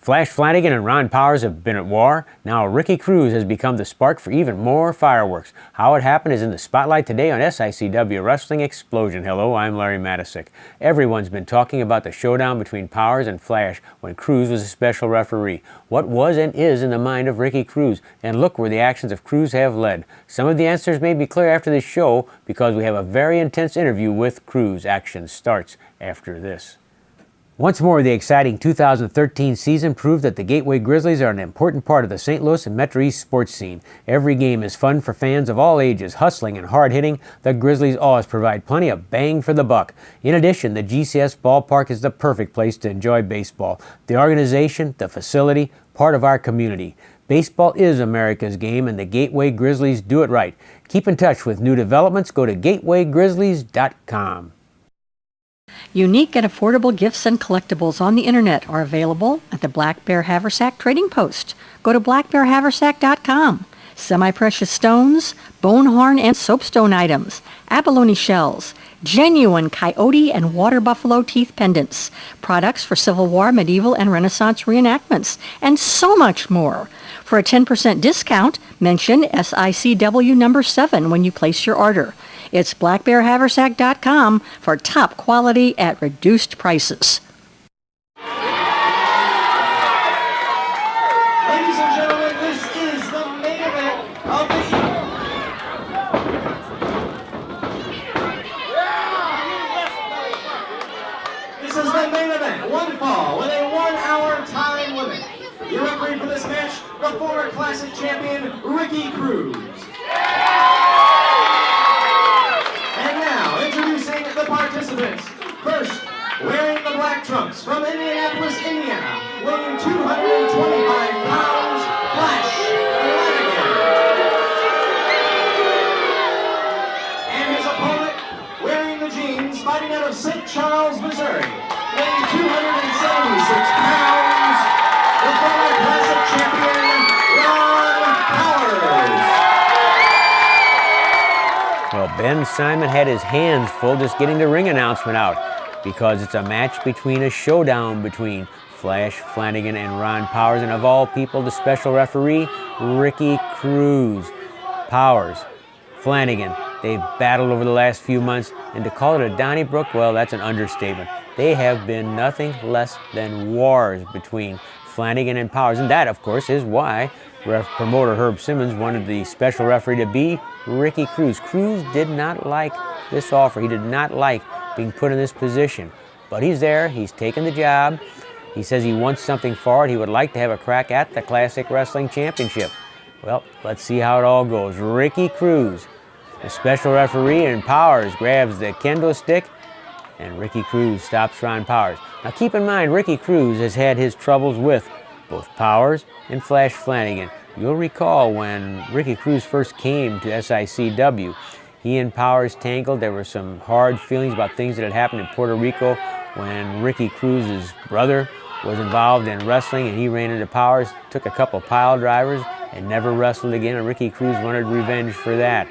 Flash Flanagan and Ron Powers have been at war. Now Ricky Cruz has become the spark for even more fireworks. How it happened is in the spotlight today on SICW Wrestling Explosion. Hello, I'm Larry Matisick. Everyone's been talking about the showdown between Powers and Flash when Cruz was a special referee. What was and is in the mind of Ricky Cruz? And look where the actions of Cruz have led. Some of the answers may be clear after this show because we have a very intense interview with Cruz. Action starts after this. Once more, the exciting 2013 season proved that the Gateway Grizzlies are an important part of the St. Louis and Metro East sports scene. Every game is fun for fans of all ages, hustling and hard-hitting. The Grizzlies always provide plenty of bang for the buck. In addition, the GCS ballpark is the perfect place to enjoy baseball. The organization, the facility, part of our community. Baseball is America's game, and the Gateway Grizzlies do it right. Keep in touch with new developments. Go to gatewaygrizzlies.com. Unique and affordable gifts and collectibles on the internet are available at the Black Bear Haversack Trading Post. Go to blackbearhaversack.com. Semi-precious stones, bone horn and soapstone items, abalone shells, genuine coyote and water buffalo teeth pendants, products for Civil War, medieval, and Renaissance reenactments, and so much more. For a 10% discount, mention SICW number 7 when you place your order. It's blackbearhaversack.com for top quality at reduced prices. Ladies and gentlemen, this is the main event of the evening. This is the main event, one fall with a 1-hour time limit. Your referee for this match, the former Classic champion, Ricky Cruz. The participants. First, wearing the black trunks from Indianapolis, Indiana, weighing 225 pounds, Flash Flanagan. And his opponent, wearing the jeans, fighting out of St. Charles, Missouri, weighing 276 pounds, the former Classic champion, Ron Powers. Well, Ben Simon had his hands full just getting the ring announcement out because it's a match between a showdown between Flash Flanagan and Ron Powers, and of all people, the special referee, Ricky Cruz. Powers, Flanagan, they've battled over the last few months, and to call it a Donnybrook, well, that's an understatement. They have been nothing less than wars between Flanagan and Powers, and that, of course, is why promoter Herb Simmons wanted the special referee to be Ricky Cruz. Cruz did not like this offer. He did not like being put in this position. But he's there. He's taken the job. He says he wants something for it. He would like to have a crack at the Classic Wrestling Championship. Well, let's see how it all goes. Ricky Cruz, the special referee, and Powers grabs the kendo stick, and Ricky Cruz stops Ron Powers. Now keep in mind, Ricky Cruz has had his troubles with both Powers and Flash Flanagan. You'll recall when Ricky Cruz first came to SICW, he and Powers tangled. There were some hard feelings about things that had happened in Puerto Rico when Ricky Cruz's brother was involved in wrestling, and he ran into Powers, took a couple pile drivers, and never wrestled again, and Ricky Cruz wanted revenge for that.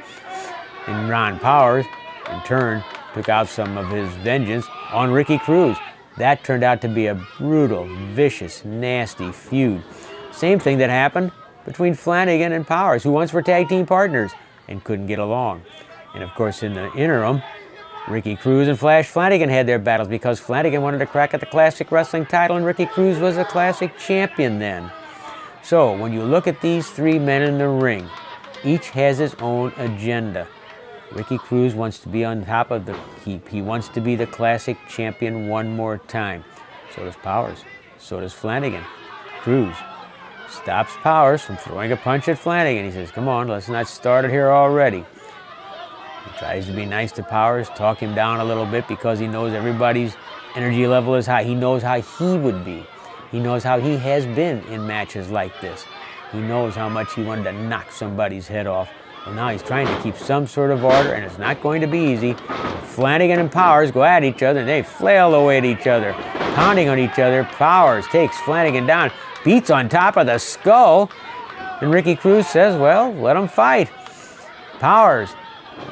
And Ron Powers, in turn, took out some of his vengeance on Ricky Cruz. That turned out to be a brutal, vicious, nasty feud. Same thing that happened between Flanagan and Powers, who once were tag team partners and couldn't get along. And of course, in the interim, Ricky Cruz and Flash Flanagan had their battles because Flanagan wanted to crack at the Classic Wrestling title and Ricky Cruz was a Classic champion then. So when you look at these three men in the ring, each has his own agenda. Ricky Cruz wants to be on top of the heap. He wants to be the Classic champion one more time. So does Powers. So does Flanagan. Cruz stops Powers from throwing a punch at Flanagan. He says, come on, let's not start it here already. He tries to be nice to Powers, talk him down a little bit because he knows everybody's energy level is high. He knows how he would be. He knows how he has been in matches like this. He knows how much he wanted to knock somebody's head off. Well, now he's trying to keep some sort of order, and it's not going to be easy. Flanagan and Powers go at each other, and they flail away at each other, pounding on each other. Powers takes Flanagan down, beats on top of the skull, and Ricky Cruz says, well, let him fight. Powers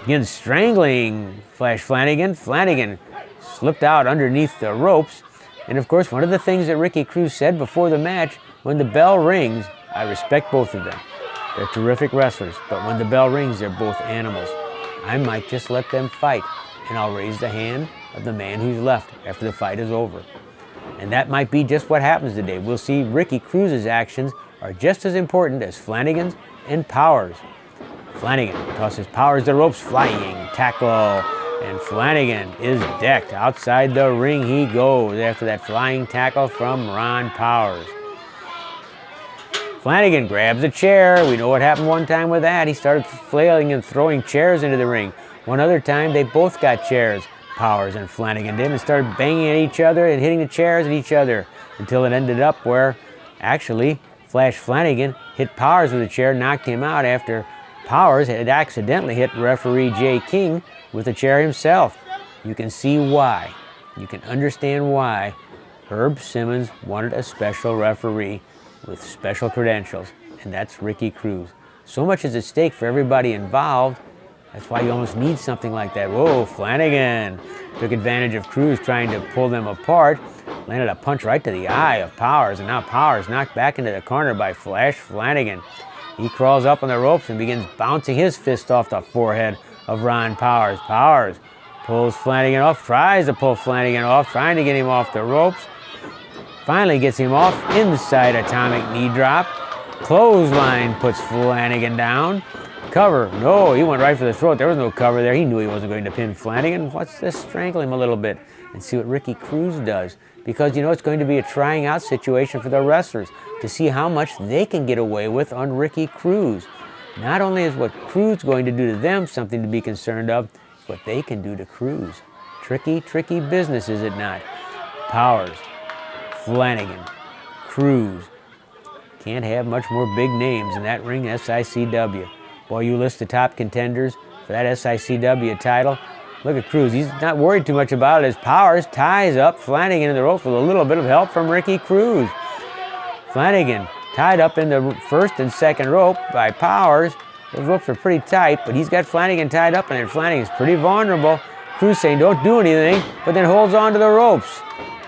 begins strangling Flash Flanagan. Flanagan slipped out underneath the ropes, And of course, one of the things that Ricky Cruz said before the match, when the bell rings, I respect both of them. They're terrific wrestlers, but when the bell rings, they're both animals. I might just let them fight, and I'll raise the hand of the man who's left after the fight is over. And that might be just what happens today. We'll see Ricky Cruz's actions are just as important as Flanagan's and Powers. Flanagan tosses Powers the ropes, flying tackle, and Flanagan is decked. Outside the ring he goes after that flying tackle from Ron Powers. Flanagan grabs a chair. We know what happened one time with that. He started flailing and throwing chairs into the ring. One other time they both got chairs, Powers and Flanagan did, and started banging at each other and hitting the chairs at each other until it ended up where actually Flash Flanagan hit Powers with a chair, knocked him out after Powers had accidentally hit referee Jay King with a chair himself. You can see why. You can understand why Herb Simmons wanted a special referee with special credentials, and that's Ricky Cruz. So much is at stake for everybody involved. That's why you almost need something like that. Whoa, Flanagan took advantage of Cruz trying to pull them apart, landed a punch right to the eye of Powers, and now Powers knocked back into the corner by Flash Flanagan. He crawls up on the ropes and begins bouncing his fist off the forehead of Ron Powers. Powers pulls Flanagan off, tries to pull Flanagan off, trying to get him off the ropes. Finally gets him off inside atomic knee drop. Clothesline puts Flanagan down. Cover, no, he went right for the throat. There was no cover there. He knew he wasn't going to pin Flanagan. Let's just strangle him a little bit and see what Ricky Cruz does. Because you know it's going to be a trying out situation for the wrestlers to see how much they can get away with on Ricky Cruz. Not only is what Cruz going to do to them something to be concerned of, it's what they can do to Cruz. Tricky, tricky business, is it not? Powers, Flanagan, Cruz. Can't have much more big names in that ring SICW. Boy, you list the top contenders for that SICW title. Look at Cruz. He's not worried too much about it as Powers ties up Flanagan in the rope with a little bit of help from Ricky Cruz. Flanagan tied up in the first and second rope by Powers. Those ropes are pretty tight, but he's got Flanagan tied up, and then Flanagan's pretty vulnerable. Cruz saying, don't do anything, but then holds on to the ropes.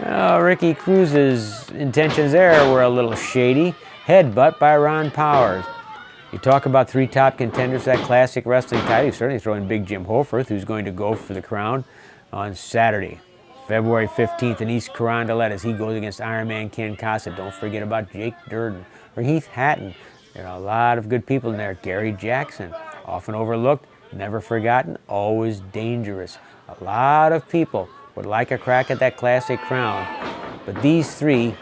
Oh, Ricky Cruz's intentions there were a little shady. Headbutt by Ron Powers. You talk about three top contenders for that classic wrestling title. You certainly throw in Big Jim Hoferth, who's going to go for the crown on Saturday, February 15th in East Carondelet as he goes against Iron Man Ken Casa. Don't forget about Jake Durden or Heath Hatton. There are a lot of good people in there. Gary Jackson, often overlooked, never forgotten, always dangerous. A lot of people would like a crack at that classic crown, but these three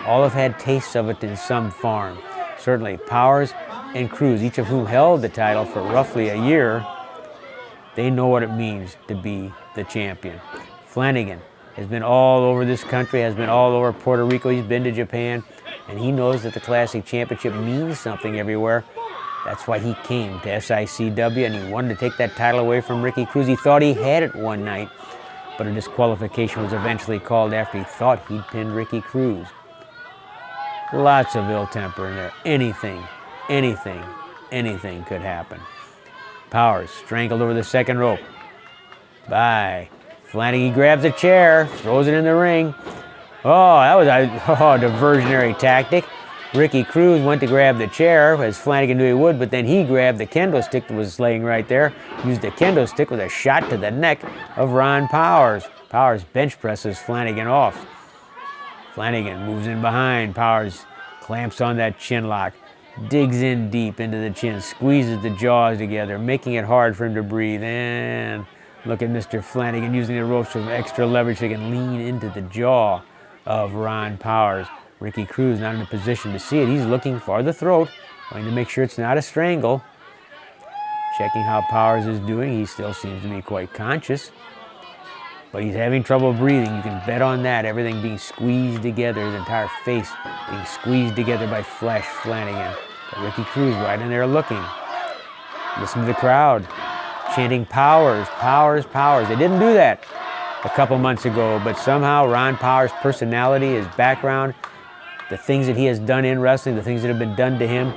all have had tastes of it in some form. Certainly Powers and Cruz, each of whom held the title for roughly a year, they know what it means to be the champion. Flanagan has been all over this country, has been all over Puerto Rico, he's been to Japan, and he knows that the Classic Championship means something everywhere. That's why he came to SICW, and he wanted to take that title away from Ricky Cruz. He thought he had it one night, but a disqualification was eventually called after he thought he'd pinned Ricky Cruz. Lots of ill temper in there. Anything could happen. Powers strangled over the second rope by Flanagan. He grabs a chair, throws it in the ring. Oh, that was a diversionary tactic. Ricky Cruz went to grab the chair, as Flanagan knew he would, but then he grabbed the kendo stick that was laying right there, used the kendo stick with a shot to the neck of Ron Powers. Powers bench presses Flanagan off. Flanagan moves in behind. Powers clamps on that chin lock, digs in deep into the chin, squeezes the jaws together, making it hard for him to breathe. And look at Mr. Flanagan using the ropes with extra leverage so he can lean into the jaw of Ron Powers. Ricky Cruz not in a position to see it. He's looking for the throat, going to make sure it's not a strangle. Checking how Powers is doing. He still seems to be quite conscious, but he's having trouble breathing. You can bet on that. Everything being squeezed together, his entire face being squeezed together by Flash Flanagan. But Ricky Cruz right in there looking. Listen to the crowd chanting Powers, Powers, Powers. They didn't do that a couple months ago, but somehow Ron Powers' personality, his background, the things that he has done in wrestling, the things that have been done to him,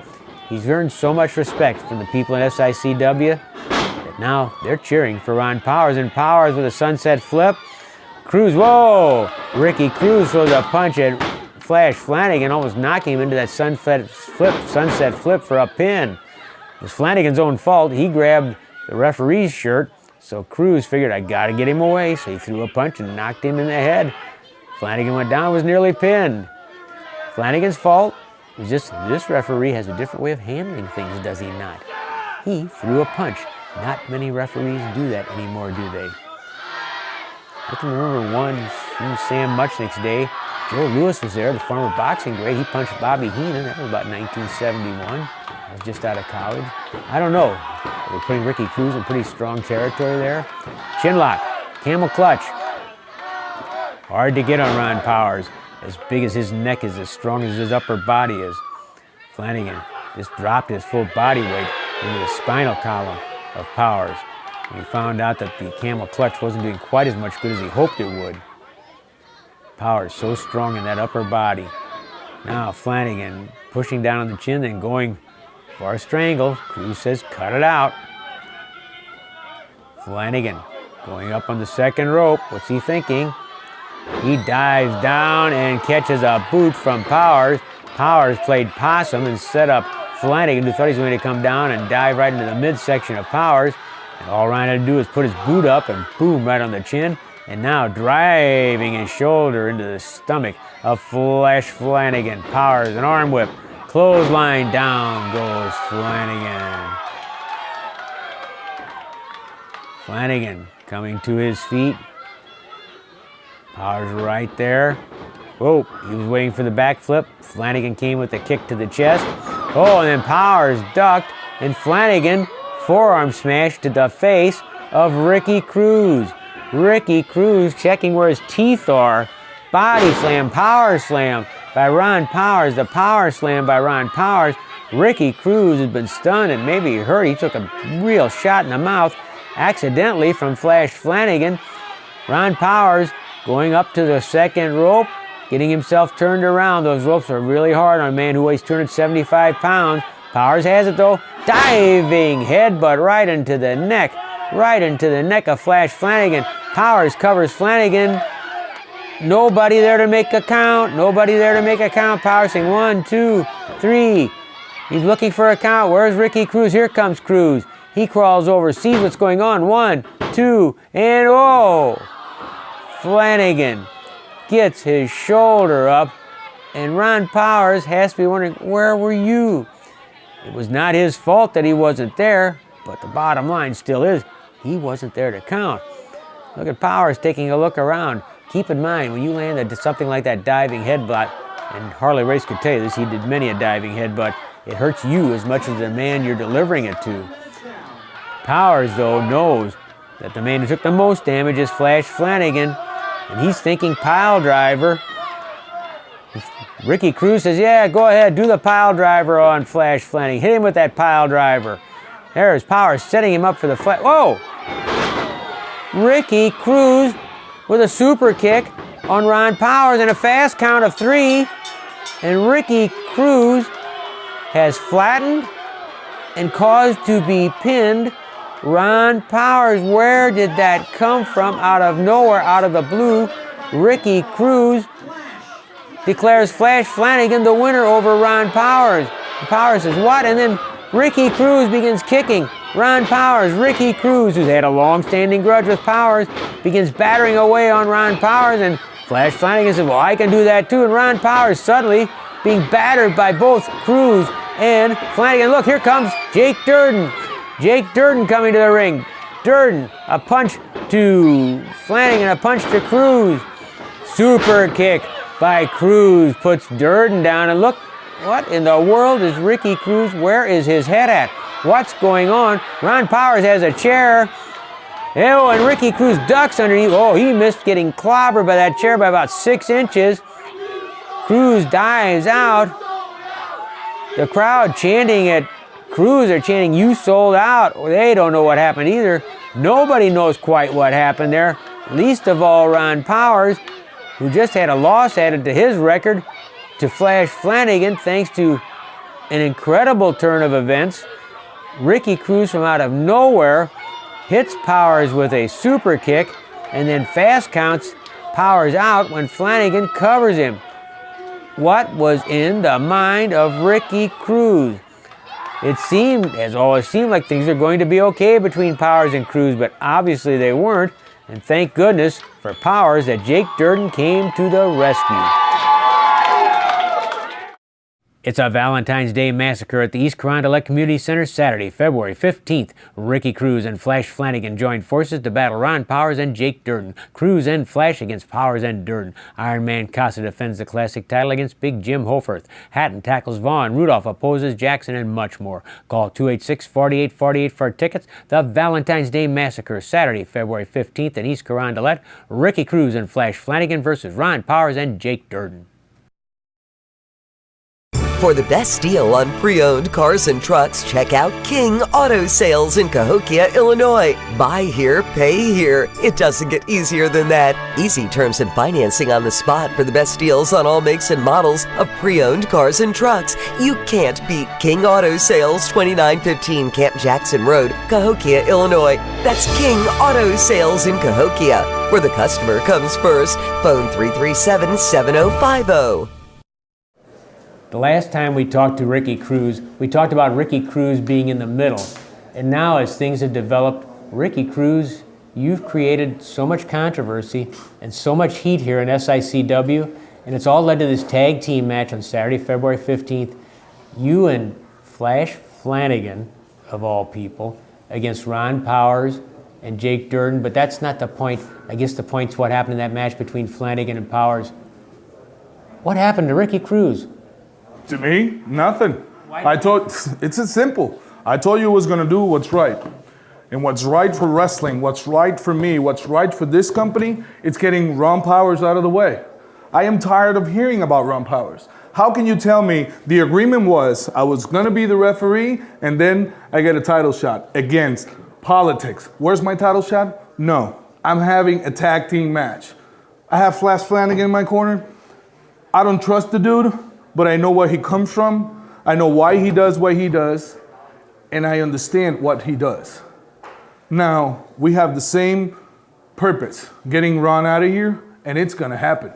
he's earned so much respect from the people in SICW that now they're cheering for Ron Powers. And Powers with a sunset flip Cruz, whoa! Ricky Cruz throws a punch at Flash Flanagan, almost knocking him into that sunset flip for a pin. It was Flanagan's own fault. He grabbed the referee's shirt, so Cruz figured, I gotta get him away, so he threw a punch and knocked him in the head. Flanagan went down, was nearly pinned. Flanagan's fault was just this referee has a different way of handling things, does he not? He threw a punch. Not many referees do that anymore, do they? I can remember one from Sam Muchnick's day. Joe Louis was there, the former boxing great. He punched Bobby Heenan. That was about 1971. I was just out of college. I don't know. We're putting Ricky Cruz in pretty strong territory there. Chin lock, camel clutch. Hard to get on Ron Powers. As big as his neck is, as strong as his upper body is. Flanagan just dropped his full body weight into the spinal column of Powers. And he found out that the camel clutch wasn't doing quite as much good as he hoped it would. Powers so strong in that upper body. Now Flanagan pushing down on the chin, then going for a strangle. Cruz says, cut it out. Flanagan going up on the second rope. What's he thinking? He dives down and catches a boot from Powers. Powers played possum and set up Flanagan, who thought he was going to come down and dive right into the midsection of Powers. And all Ryan had to do was put his boot up and boom, right on the chin. And now driving his shoulder into the stomach of Flash Flanagan. Powers, an arm whip. Clothesline, down goes Flanagan. Flanagan coming to his feet. Powers right there. Whoa, he was waiting for the backflip. Flanagan came with a kick to the chest. Oh, and then Powers ducked, and Flanagan forearm smash to the face of Ricky Cruz. Ricky Cruz checking where his teeth are. Body slam, power slam by Ron Powers. The power slam by Ron Powers. Ricky Cruz has been stunned and maybe hurt. He took a real shot in the mouth accidentally from Flash Flanagan. Ron Powers going up to the second rope, getting himself turned around. Those ropes are really hard on a man who weighs 275 pounds. Powers has it though. Diving headbutt right into the neck. Right into the neck of Flash Flanagan. Powers covers Flanagan. Nobody there to make a count. Nobody there to make a count. Powers saying 1, 2, 3. He's looking for a count. Where's Ricky Cruz? Here comes Cruz. He crawls over, sees what's going on. 1, 2, and oh! Flanagan gets his shoulder up, and Ron Powers has to be wondering, where were you? It was not his fault that he wasn't there, but the bottom line still is, he wasn't there to count. Look at Powers taking a look around. Keep in mind, when you land something like that diving headbutt, and Harley Race could tell you this, he did many a diving headbutt, it hurts you as much as the man you're delivering it to. Powers, though, knows that the man who took the most damage is Flash Flanagan, and he's thinking pile driver. Ricky Cruz says, yeah, go ahead, do the pile driver on Flash Flanagan. Hit him with that pile driver. There's Powers setting him up for the flat. Whoa! Ricky Cruz with a super kick on Ron Powers and a fast count of 3. And Ricky Cruz has flattened and caused to be pinned Ron Powers. Where did that come from? Out of nowhere, out of the blue, Ricky Cruz declares Flash Flanagan the winner over Ron Powers. Powers says, what? And then Ricky Cruz begins kicking Ron Powers. Ricky Cruz, who's had a long-standing grudge with Powers, begins battering away on Ron Powers, and Flash Flanagan says, well, I can do that too. And Ron Powers suddenly being battered by both Cruz and Flanagan. Look, here comes Jake Durden. Jake Durden coming to the ring. Durden, a punch to Flanagan, a punch to Cruz. Super kick by Cruz puts Durden down, and look, what in the world is Ricky Cruz? Where is his head at? What's going on? Ron Powers has a chair. Oh, and Ricky Cruz ducks underneath. Oh, he missed getting clobbered by that chair by about 6 inches. Cruz dives out. The crowd chanting at Cruz are chanting, you sold out. They don't know what happened either. Nobody knows quite what happened there. Least of all Ron Powers, who just had a loss added to his record to Flash Flanagan thanks to an incredible turn of events. Ricky Cruz from out of nowhere hits Powers with a super kick and then fast counts Powers out when Flanagan covers him. What was in the mind of Ricky Cruz? It seemed like things are going to be okay between Powers and Cruz, but obviously they weren't. And thank goodness for Powers that Jake Durden came to the rescue. It's a Valentine's Day massacre at the East Carondelet Community Center Saturday, February 15th. Ricky Cruz and Flash Flanagan joined forces to battle Ron Powers and Jake Durden. Cruz and Flash against Powers and Durden. Iron Man Casa defends the classic title against Big Jim Hofarth. Hatton tackles Vaughn. Rudolph opposes Jackson, and much more. Call 286-4848 for tickets. The Valentine's Day massacre, Saturday, February 15th in East Carondelet. Ricky Cruz and Flash Flanagan versus Ron Powers and Jake Durden. For the best deal on pre-owned cars and trucks, check out King Auto Sales in Cahokia, Illinois. Buy here, pay here. It doesn't get easier than that. Easy terms and financing on the spot for the best deals on all makes and models of pre-owned cars and trucks. You can't beat King Auto Sales, 2915 Camp Jackson Road, Cahokia, Illinois. That's King Auto Sales in Cahokia, where the customer comes first. Phone 337-7050. The last time we talked to Ricky Cruz, we talked about Ricky Cruz being in the middle. And now as things have developed, Ricky Cruz, you've created so much controversy and so much heat here in SICW, and it's all led to this tag team match on Saturday, February 15th. You and Flash Flanagan, of all people, against Ron Powers and Jake Durden, but that's not the point. I guess the point's what happened in that match between Flanagan and Powers. What happened to Ricky Cruz? To me, nothing. It's as simple. I told you I was going to do what's right. And what's right for wrestling, what's right for me, what's right for this company, it's getting Ron Powers out of the way. I am tired of hearing about Ron Powers. How can you tell me the agreement was I was going to be the referee and then I get a title shot against politics? Where's my title shot? No. I'm having a tag team match. I have Flash Flanagan in my corner. I don't trust the dude, but I know where he comes from. I know why he does what he does, and I understand what he does. Now, we have the same purpose, getting Ron out of here, and it's gonna happen.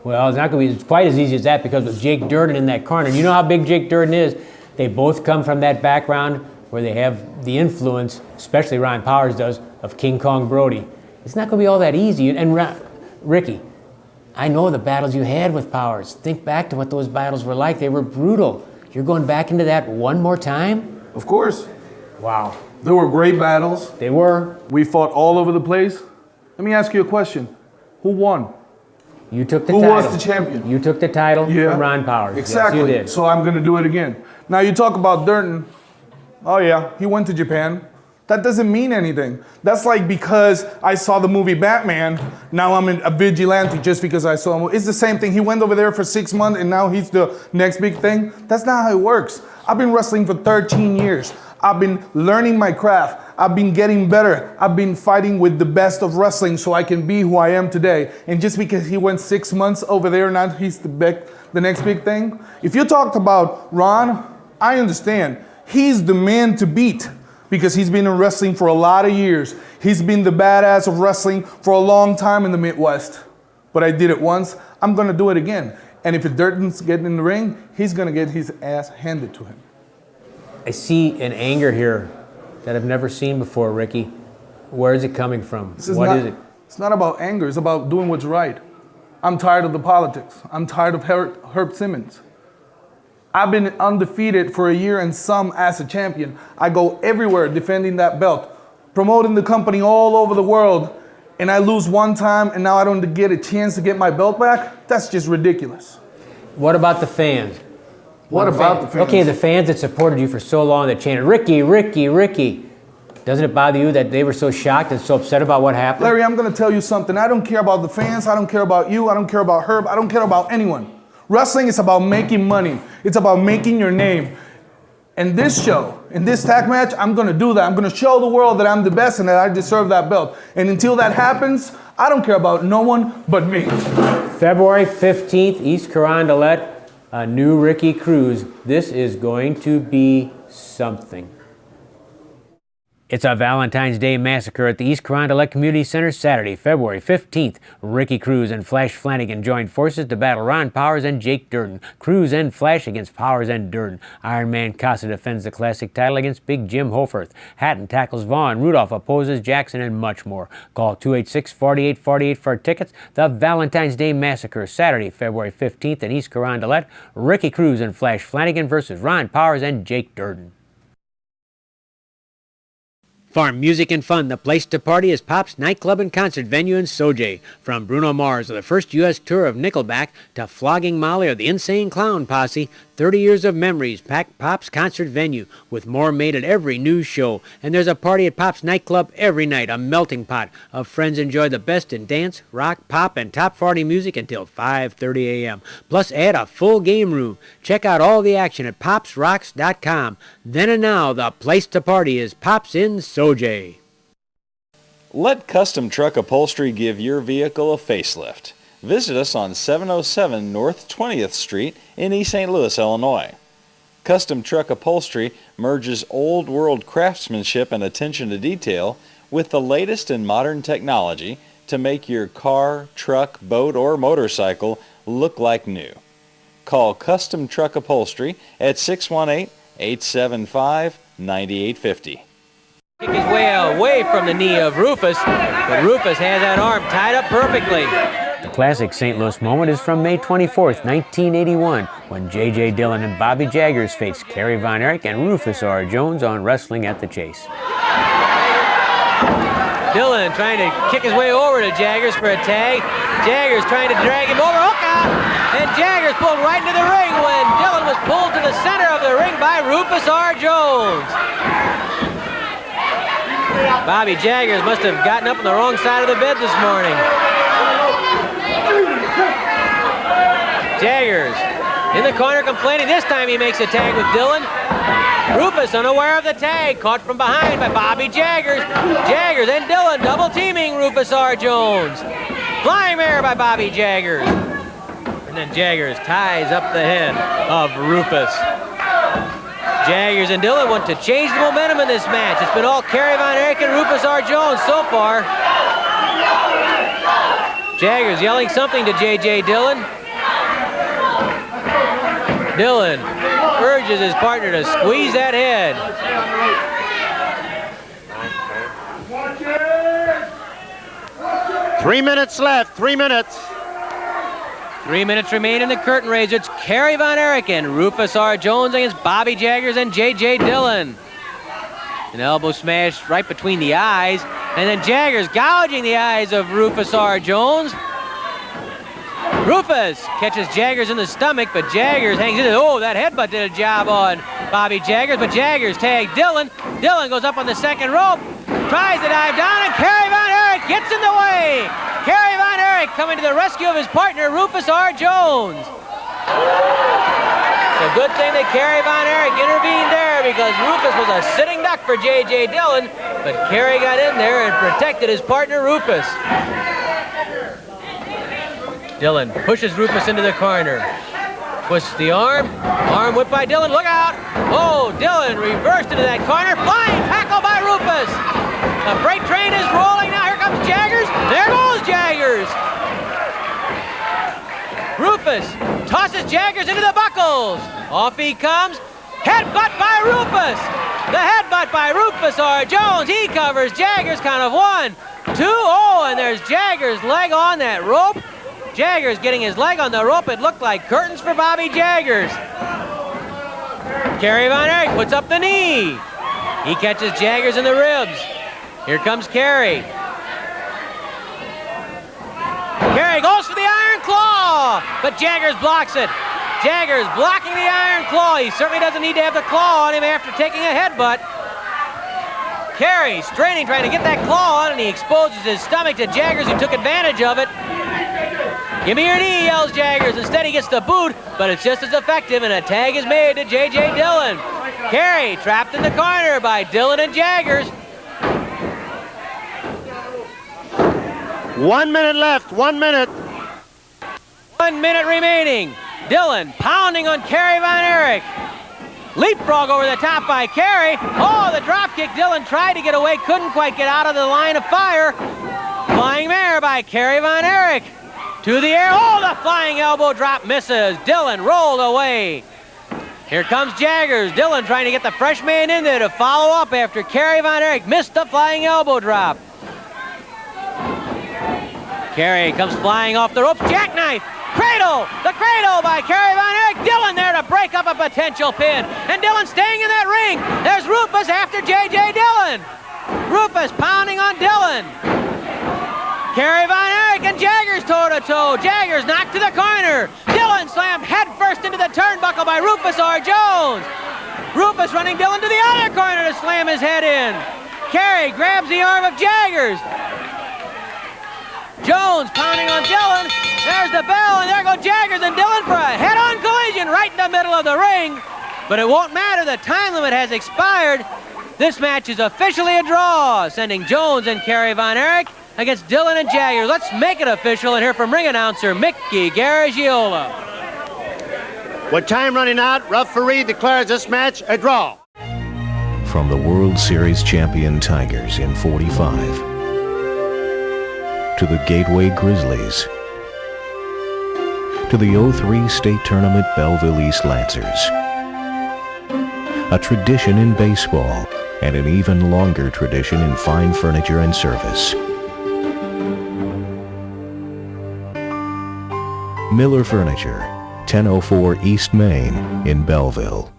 Well, it's not gonna be quite as easy as that, because with Jake Durden in that corner, you know how big Jake Durden is. They both come from that background where they have the influence, especially Ron Powers does, of King Kong Brody. It's not gonna be all that easy. And Ricky, I know the battles you had with Powers. Think back to what those battles were like. They were brutal. You're going back into that one more time? Of course. Wow. There were great battles. They were. We fought all over the place. Let me ask you a question. Who won? You took the title. title. Who was the champion? You took the title from Ron Powers. Exactly. Yes, you did. So I'm going to do it again. Now you talk about Durden. Oh yeah, he went to Japan. That doesn't mean anything. That's like because I saw the movie Batman, now I'm a vigilante just because I saw him. It's the same thing. He went over there for 6 months and now he's the next big thing. That's not how it works. I've been wrestling for 13 years. I've been learning my craft. I've been getting better. I've been fighting with the best of wrestling so I can be who I am today. And just because he went 6 months over there, now he's the next big thing. If you talked about Ron, I understand. He's the man to beat, because he's been in wrestling for a lot of years. He's been the badass of wrestling for a long time in the Midwest. But I did it once, I'm gonna do it again. And if Durden's getting in the ring, he's gonna get his ass handed to him. I see an anger here that I've never seen before, Ricky. Where is it coming from? What is it? It's not about anger, it's about doing what's right. I'm tired of the politics. I'm tired of Herb Simmons. I've been undefeated for a year and some as a champion. I go everywhere defending that belt, promoting the company all over the world, and I lose one time and now I don't get a chance to get my belt back? That's just ridiculous. What about the fans? What about the fans? Okay, the fans that supported you for so long that chanted, Ricky, Ricky, Ricky. Doesn't it bother you that they were so shocked and so upset about what happened? Larry, I'm gonna tell you something. I don't care about the fans, I don't care about you, I don't care about Herb, I don't care about anyone. Wrestling is about making money. It's about making your name. And this show, in this tag match, I'm gonna do that. I'm gonna show the world that I'm the best and that I deserve that belt. And until that happens, I don't care about no one but me. February 15th, East Carondelet, a new Ricky Cruz. This is going to be something. It's a Valentine's Day massacre at the East Carondelet Community Center Saturday, February 15th. Ricky Cruz and Flash Flanagan joined forces to battle Ron Powers and Jake Durden. Cruz and Flash against Powers and Durden. Iron Man Casa defends the classic title against Big Jim Hofarth. Hatton tackles Vaughn. Rudolph opposes Jackson and much more. Call 286-4848 for tickets. The Valentine's Day massacre Saturday, February 15th in East Carondelet. Ricky Cruz and Flash Flanagan versus Ron Powers and Jake Durden. For music and fun, the place to party is Pop's nightclub and concert venue in Sojay. From Bruno Mars or the first U.S. tour of Nickelback to Flogging Molly or the Insane Clown Posse, 30 years of memories pack Pop's concert venue with more made at every new show. And there's a party at Pop's nightclub every night, a melting pot of friends enjoy the best in dance, rock, pop, and top 40 music until 5:30 a.m. Plus add a full game room. Check out all the action at popsrocks.com. Then and now, the place to party is Pop's in Sojay. Let Custom Truck Upholstery give your vehicle a facelift. Visit us on 707 North 20th Street in East St. Louis, Illinois. Custom Truck Upholstery merges old world craftsmanship and attention to detail with the latest in modern technology to make your car, truck, boat, or motorcycle look like new. Call Custom Truck Upholstery at 618-875-9850. Kick his way away from the knee of Rufus, but Rufus has that arm tied up perfectly. The classic St. Louis moment is from May 24th, 1981, when J.J. Dillon and Bobby Jaggers faced Kerry Von Erich and Rufus R. Jones on Wrestling at the Chase. Dillon trying to kick his way over to Jaggers for a tag. Jaggers trying to drag him over, hook out, and Jaggers pulled right into the ring when Dillon was pulled to the center of the ring by Rufus R. Jones. Bobby Jaggers must have gotten up on the wrong side of the bed this morning. Jaggers in the corner complaining. This time he makes a tag with Dillon. Rufus unaware of the tag, caught from behind by Bobby Jaggers. Jaggers and Dillon double teaming Rufus R. Jones. Flying mare by Bobby Jaggers. And then Jaggers ties up the head of Rufus. Jaggers and Dillon want to change the momentum in this match. It's been all Kerry Von Erich and Rufus R. Jones so far. Jaggers yelling something to J.J. Dillon. Dillon urges his partner to squeeze that head. 3 minutes left, 3 minutes. 3 minutes remain in the curtain raiser. It's Kerry Von Erich and Rufus R. Jones against Bobby Jaggers and J.J. Dillon. An elbow smash right between the eyes. And then Jaggers gouging the eyes of Rufus R. Jones. Rufus catches Jaggers in the stomach, but Jaggers hangs in it. Oh, that headbutt did a job on Bobby Jaggers, but Jaggers tagged Dillon. Dillon goes up on the second rope, tries to dive down, and Kerry Von Erich gets in the way. Kerry Von Erich coming to the rescue of his partner, Rufus R. Jones. It's a good thing that Kerry Von Erich intervened there because Rufus was a sitting duck for J.J. Dillon, but Kerry got in there and protected his partner, Rufus. Dillon pushes Rufus into the corner. Twists the arm. Arm whipped by Dillon. Look out! Oh, Dillon reversed into that corner. Flying tackle by Rufus. The freight train is rolling now. Here comes Jaggers. There goes Jaggers. Rufus tosses Jaggers into the buckles. Off he comes. Headbutt by Rufus. The headbutt by Rufus R. Jones. He covers Jaggers. Count of 1, 2. Oh, and there's Jaggers' leg on that rope. Jaggers getting his leg on the rope. It looked like curtains for Bobby Jaggers. Kerry Von Erich puts up the knee. He catches Jaggers in the ribs. Here comes Kerry. Kerry goes for the iron claw, but Jaggers blocks it. Jaggers blocking the iron claw. He certainly doesn't need to have the claw on him after taking a headbutt. Kerry straining, trying to get that claw on, and he exposes his stomach to Jaggers, who took advantage of it. Give me your knee, yells Jaggers. Instead, he gets the boot, but it's just as effective, and a tag is made to J.J. Dillon. Kerry trapped in the corner by Dillon and Jaggers. 1 minute left, 1 minute. 1 minute remaining. Dillon pounding on Kerry Von Erich. Leapfrog over the top by Kerry. Oh, the drop kick. Dillon tried to get away, couldn't quite get out of the line of fire. Flying mare by Kerry von Erich. To the air. Oh, the flying elbow drop misses. Dillon rolled away. Here comes Jaggers. Dillon trying to get the fresh man in there to follow up after Kerry von Erich missed the flying elbow drop. Kerry comes flying off the ropes. Jackknife. Cradle! The cradle by Kerry von Erich. Dillon there to break up a potential pin. And Dillon staying in that ring. There's Rufus after J.J. Dillon. Rufus pounding on Dillon. Kerry von Erich and Jaggers toe-to-toe. Jaggers knocked to the corner. Dillon slammed headfirst into the turnbuckle by Rufus R. Jones. Rufus running Dillon to the other corner to slam his head in. Kerry grabs the arm of Jaggers. Jones pounding on Dillon. There's the bell, and there go Jaggers and Dillon for a head-on collision right in the middle of the ring. But it won't matter. The time limit has expired. This match is officially a draw, sending Jones and Kerry von Erich against Dillon and Jaggers. Let's make it official and hear from ring announcer Mickey Garagiola. With time running out, referee declares this match a draw. From the World Series champion Tigers in '45 to the Gateway Grizzlies to the '03 State Tournament Belleville East Lancers. A tradition in baseball and an even longer tradition in fine furniture and service. Miller Furniture, 1004 East Main in Belleville.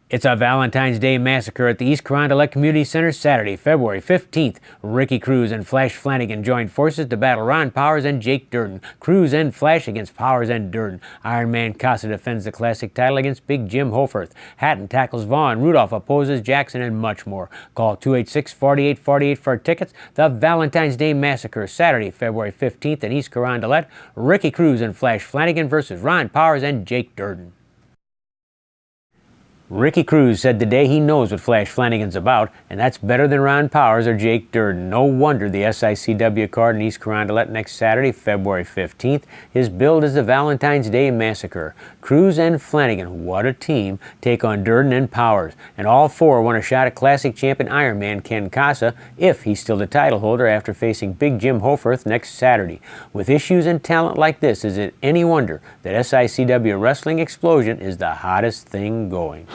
It's a Valentine's Day massacre at the East Carondelet Community Center Saturday, February 15th. Ricky Cruz and Flash Flanagan joined forces to battle Ron Powers and Jake Durden. Cruz and Flash against Powers and Durden. Iron Man Casa defends the classic title against Big Jim Hofarth. Hatton tackles Vaughn. Rudolph opposes Jackson and much more. Call 286-4848 for tickets. The Valentine's Day massacre, Saturday, February 15th in East Carondelet. Ricky Cruz and Flash Flanagan versus Ron Powers and Jake Durden. Ricky Cruz said today he knows what Flash Flanagan's about, and that's better than Ron Powers or Jake Durden. No wonder the SICW card in East Carondelet next Saturday, February 15th, is billed as the Valentine's Day Massacre. Cruz and Flanagan, what a team, take on Durden and Powers, and all four want a shot at classic champion Iron Man Ken Casa, if he's still the title holder after facing Big Jim Hofarth next Saturday. With issues and talent like this, is it any wonder that SICW Wrestling Explosion is the hottest thing going?